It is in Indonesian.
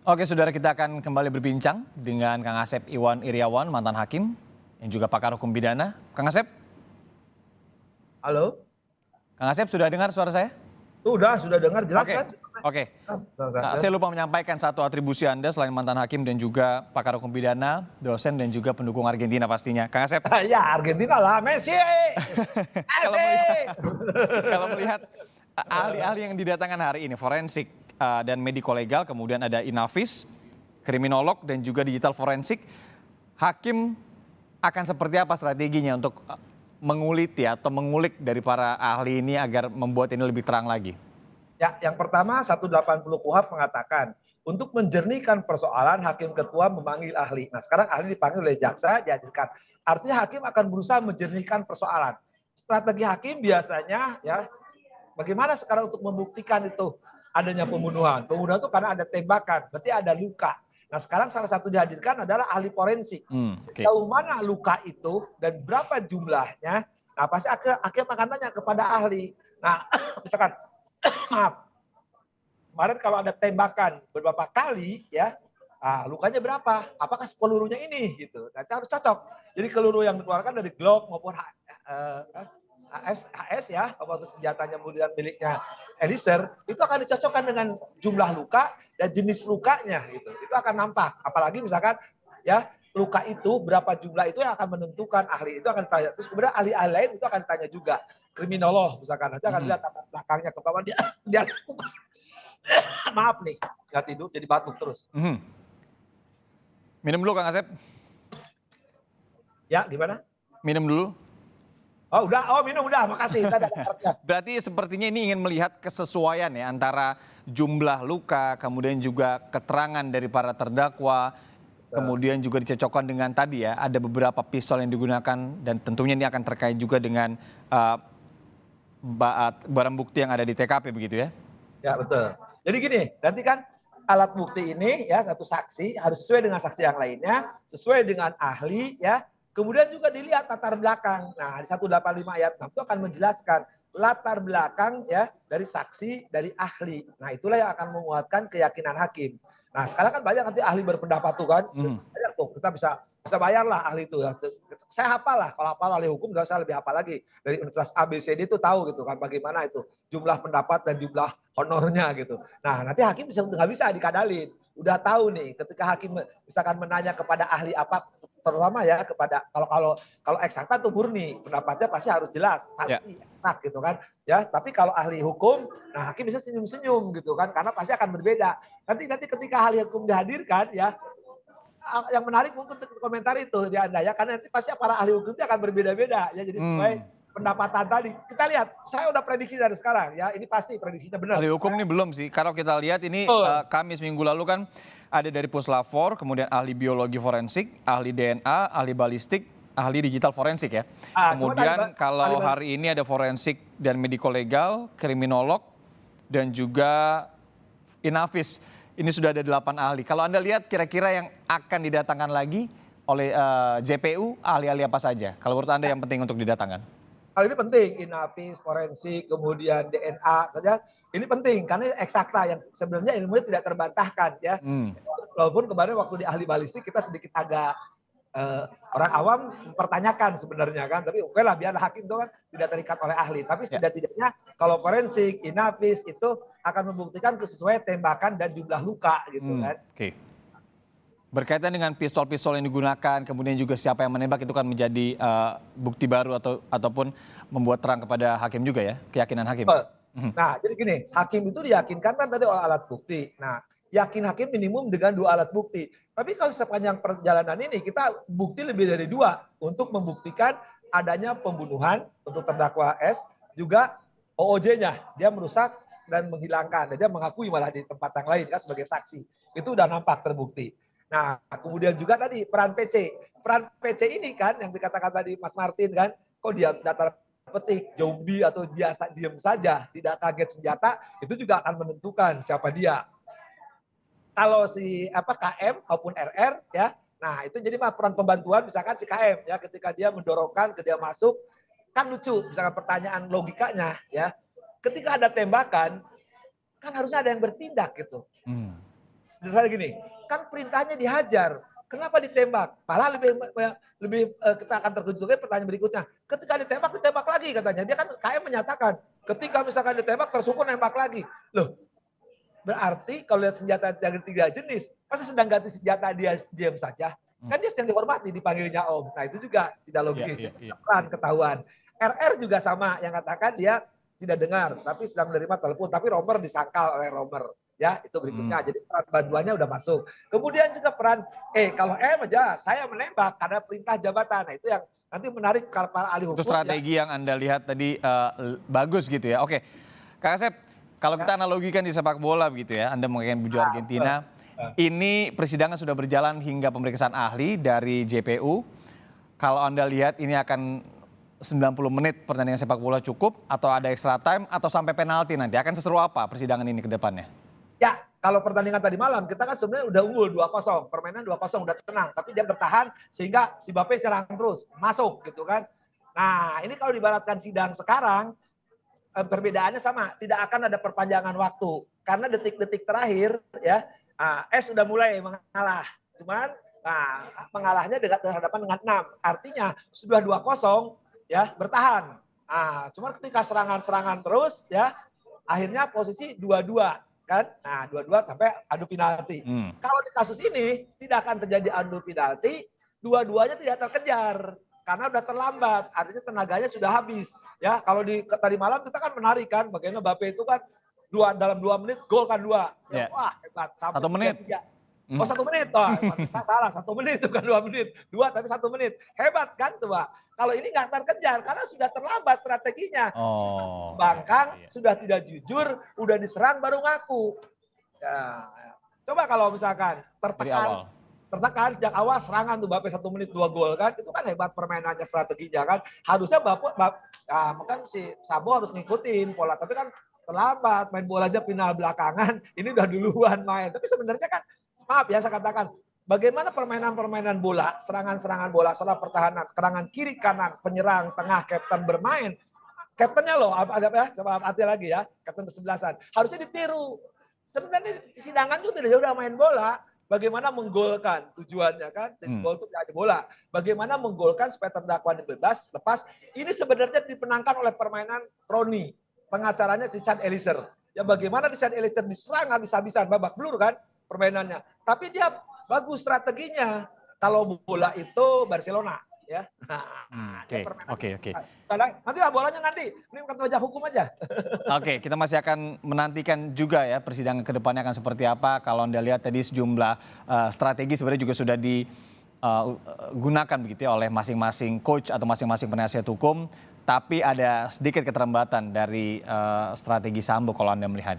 Oke, saudara, kita akan kembali berbincang dengan Kang Asep Iwan Iriawan, mantan hakim, yang juga pakar hukum pidana. Kang Asep, Halo? Kang Asep sudah dengar suara saya? Sudah dengar jelas Oke, kan? oke. Jelas. Saya lupa menyampaikan satu atribusi Anda selain mantan hakim dan juga pakar hukum pidana, dosen dan juga pendukung Argentina pastinya. Kang Asep, Ya Argentina lah, Messi! kalau Messi! melihat kalau melihat ahli-ahli yang didatangkan hari ini, forensik dan mediko legal, kemudian ada Inavis, kriminolog dan juga digital forensik, hakim akan seperti apa strateginya untuk menguliti atau mengulik dari para ahli ini agar membuat ini lebih terang lagi? Ya, yang pertama 180 KUHP mengatakan untuk menjernihkan persoalan hakim ketua memanggil ahli. Nah, sekarang ahli dipanggil oleh jaksa dihadirkan. Artinya hakim akan berusaha menjernihkan persoalan. Strategi hakim biasanya ya bagaimana sekarang untuk membuktikan itu adanya pembunuhan. Pembunuhan itu karena ada tembakan, berarti ada luka. Nah, sekarang salah satu dihadirkan adalah ahli forensik. Oke. Sejauh mana luka itu dan berapa jumlahnya? Nah, pasti hakim akan tanya kepada ahli. Nah, misalkan maaf, kemarin kalau ada tembakan beberapa kali ya, lukanya berapa? Apakah pelurunya ini gitu. Nanti harus cocok. Jadi peluru yang dikeluarkan dari Glock maupun HS ya, kalau itu senjatanya kemudian miliknya Eliezer, itu akan dicocokkan dengan jumlah luka dan jenis lukanya gitu. Itu akan nampak. Apalagi misalkan ya luka itu berapa jumlah itu yang akan menentukan, ahli itu akan ditanya. Terus kemudian ahli-ahli lain itu akan ditanya juga. Kriminolog misalkan nanti akan lihat latar belakangnya ke bawah dia lakukan. Maaf nih, nggak tidur jadi batuk terus. Minum dulu Kang Asep, Ya gimana? minum dulu. Oh udah, oh minum udah, makasih. Tadi ada karetnya. Berarti sepertinya ini ingin melihat kesesuaian ya antara jumlah luka, kemudian juga keterangan dari para terdakwa, kemudian juga dicocokkan dengan tadi ya, ada beberapa pistol yang digunakan dan tentunya ini akan terkait juga dengan barang bukti yang ada di TKP begitu ya? Ya betul. Jadi gini, nanti kan alat bukti ini ya satu saksi harus sesuai dengan saksi yang lainnya, sesuai dengan ahli ya. Kemudian juga dilihat latar belakang. Nah, di 185 ayat 6 itu akan menjelaskan latar belakang ya dari saksi, dari ahli. Nah, itulah yang akan menguatkan keyakinan hakim. Nah, sekarang kan banyak nanti ahli berpendapat tuh kan. Banyak tuh, kita bisa bayar lah ahli itu ya. Saya hafal lah, kalau hafal ahli hukum saya lebih hafal lagi. Dari Universitas ABCD itu tahu gitu kan bagaimana itu jumlah pendapat dan jumlah honornya gitu. Nah, nanti hakim nggak bisa dikadalin. Udah tahu nih, ketika hakim misalkan menanya kepada ahli apa, terutama ya kepada kalau eksakta tuh murni, pendapatnya pasti harus jelas, Ya. pasti eksak gitu kan. Ya, tapi kalau ahli hukum, nah hakim bisa senyum-senyum gitu kan, karena pasti akan berbeda. Nanti ketika ahli hukum dihadirkan ya, yang menarik mungkin untuk komentar itu di Anda ya, karena nanti pasti para ahli hukumnya akan berbeda-beda ya, jadi sesuai pendapatan tadi. Kita lihat, saya udah prediksi dari sekarang ya, ini pasti prediksinya benar. Ahli hukum ini belum sih, kalau kita lihat ini Kamis minggu lalu kan ada dari Puslapfor, kemudian ahli biologi forensik, ahli DNA, ahli balistik, ahli digital forensik ya. Kemudian kalau hari ini ada forensik dan mediko legal, kriminolog, dan juga Inavis. Ini sudah ada 8 ahli. Kalau Anda lihat kira-kira yang akan didatangkan lagi oleh JPU, ahli-ahli apa saja? Kalau menurut Anda yang penting untuk didatangkan? Hal ini penting, Inavis, forensik, kemudian DNA, saja ini penting karena eksakta yang sebenarnya ilmunya tidak terbantahkan ya. Walaupun kemarin waktu di ahli balistik kita sedikit agak orang awam mempertanyakan sebenarnya kan, tapi oke lah biar hakim itu kan tidak terikat oleh ahli. Tapi setidak-tidaknya kalau forensik, Inavis itu akan membuktikan kesesuaian tembakan dan jumlah luka gitu kan. Oke. Berkaitan dengan pistol-pistol yang digunakan, kemudian juga siapa yang menembak itu kan menjadi bukti baru ataupun membuat terang kepada hakim juga ya, keyakinan hakim. Nah, jadi gini, hakim itu diyakinkan kan tadi oleh alat bukti. Nah, yakin hakim minimum dengan 2 alat bukti. Tapi kalau sepanjang perjalanan ini kita bukti lebih dari 2 untuk membuktikan adanya pembunuhan untuk terdakwa S, juga OOJ-nya, dia merusak dan menghilangkan. Dan dia mengakui malah di tempat yang lain kan sebagai saksi. Itu udah nampak terbukti. Nah, kemudian juga tadi peran PC. Peran PC ini kan yang dikatakan tadi Mas Martin kan, kok dia data petik zombie atau biasa diem saja, tidak kaget senjata, itu juga akan menentukan siapa dia. Kalau si KM maupun RR ya, nah itu jadi peran pembantuan misalkan si KM ya, ketika dia mendorongkan ke dia masuk, kan lucu misalkan pertanyaan logikanya ya. Ketika ada tembakan, kan harusnya ada yang bertindak gitu. sederhana gini, kan perintahnya dihajar. Kenapa ditembak? Malah kita akan terkejut juga pertanyaan berikutnya. Ketika ditembak lagi katanya. Dia kan KM menyatakan, ketika misalkan ditembak tersungkur nembak lagi. Loh, berarti kalau lihat senjata yang 3 jenis, masa sedang ganti senjata dia diam saja? Kan dia sedang dihormati dipanggilnya Om. Nah itu juga tidak logis. Peran ketahuan. RR juga sama yang katakan dia tidak dengar, tapi sedang menerima telepon, tapi Romer disangkal oleh Romer. Ya, itu berikutnya. Jadi peran bantuannya udah masuk. Kemudian juga peran kalau aja saya menembak karena perintah jabatan. Nah, itu yang nanti menarik para ahli hukum. Itu strategi yang Anda lihat tadi bagus gitu ya. Oke. Kak Asep, kalau kita analogikan di sepak bola begitu ya, Anda mengatakan buju Argentina. Ini persidangan sudah berjalan hingga pemeriksaan ahli dari JPU. Kalau Anda lihat ini akan 90 menit pertandingan sepak bola cukup atau ada extra time atau sampai penalti nanti? Akan seseru apa persidangan ini ke depannya? Ya, kalau pertandingan tadi malam kita kan sebenarnya udah unggul 2-0, permainan 2-0 udah tenang, tapi dia bertahan sehingga si Mbappe serang terus, masuk gitu kan. Nah, ini kalau dibaratkan sidang sekarang perbedaannya sama, tidak akan ada perpanjangan waktu karena detik-detik terakhir ya S sudah mulai mengalah. Cuman mengalahnya berhadapan dengan 6. Artinya sudah 2-0 ya, bertahan. Cuman ketika serangan-serangan terus ya, akhirnya posisi 2-2. Kan? Nah, 2-2 sampai adu penalti. Kalau di kasus ini tidak akan terjadi adu penalti, dua-duanya tidak terkejar karena udah terlambat, artinya tenaganya sudah habis. Ya, kalau tadi malam kita kan menarik kan, bagaimana Mbappe itu kan dalam 2 menit gol kan 2. Ya, wah, hebat. Sampai 1 menit. 3. Oh 1 menit, salah 1 menit bukan 2 menit, 2 tapi 1 menit, hebat kan tuh Pak. Kalau ini nggak terkejar karena sudah terlambat strateginya. Bangkang sudah tidak jujur, udah diserang baru ngaku. Ya, coba kalau misalkan tertekan sejak awal serangan tuh Mbappe 1 menit 2 gol kan, itu kan hebat permainannya strateginya kan. Harusnya kan si Sabo harus ngikutin pola, tapi kan terlambat main bola aja final belakangan, ini udah duluan main. Tapi sebenarnya kan maaf ya saya katakan, bagaimana permainan-permainan bola, serangan-serangan bola, salah pertahanan, serangan kiri kanan, penyerang, tengah, kapten bermain. Kaptennya loh, coba hati lagi ya, kapten kesebelasan. Harusnya ditiru. Sebenarnya di sidangan juga tidak jauh udah main bola. Bagaimana menggolkan tujuannya kan, gol itu tidak ada bola. Bagaimana menggolkan supaya terdakwa dibebas, lepas. Ini sebenarnya dipenangkan oleh permainan Roni, pengacaranya si Chan Eliser. Ya bagaimana di Chan Eliser diserang habis-habisan, babak belur kan permainannya. Tapi dia bagus strateginya. Kalau bola itu Barcelona ya. Oke. Nanti lah bolanya nanti. Ini bukan wajah hukum aja. Oke, kita masih akan menantikan juga ya persidangan ke depannya akan seperti apa. Kalau Anda lihat tadi sejumlah strategi sebenarnya juga sudah digunakan begitu ya oleh masing-masing coach atau masing-masing penasihat hukum. Tapi ada sedikit keterlambatan dari strategi Sambo kalau Anda melihatnya.